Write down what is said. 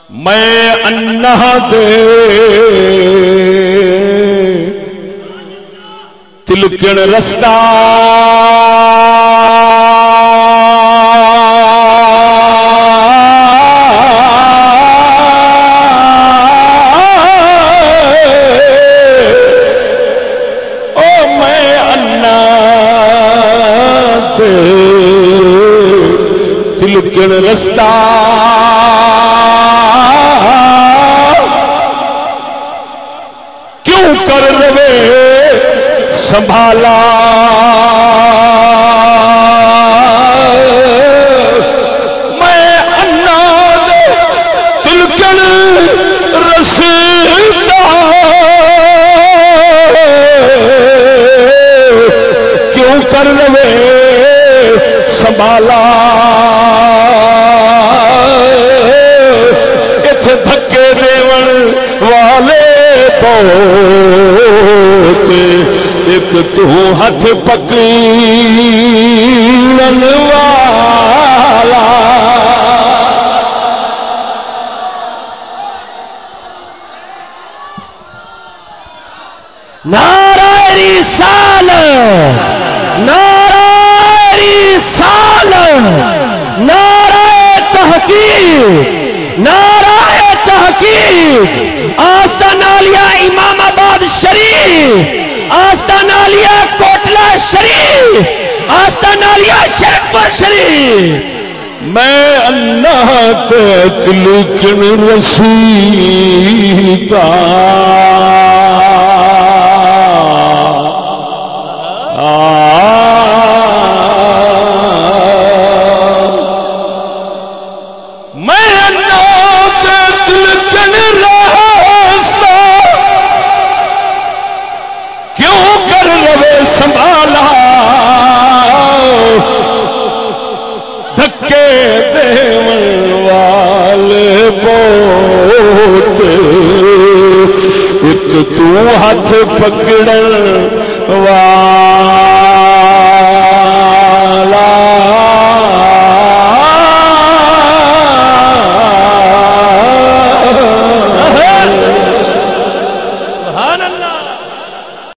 میں انہ دے تلکن رستہ تلکن رستہ کیوں کر روے سنبھالا میں انا دے تلکن رستہ کیوں کر روے سنبھالا اتھے دھکے دیون والے بہت ایک تو ہاتھ پکڑن والا نعرہ رسالت نعرہ رسالت نعرہ تحقیق نعرہ تحقیق آستان عالیہ امام آباد شریف آستان عالیہ کوٹلہ شریف آستان عالیہ شرکپور شریف میں اللہ تے تلکن رسیدہ تو ہاتھ پکڑن والا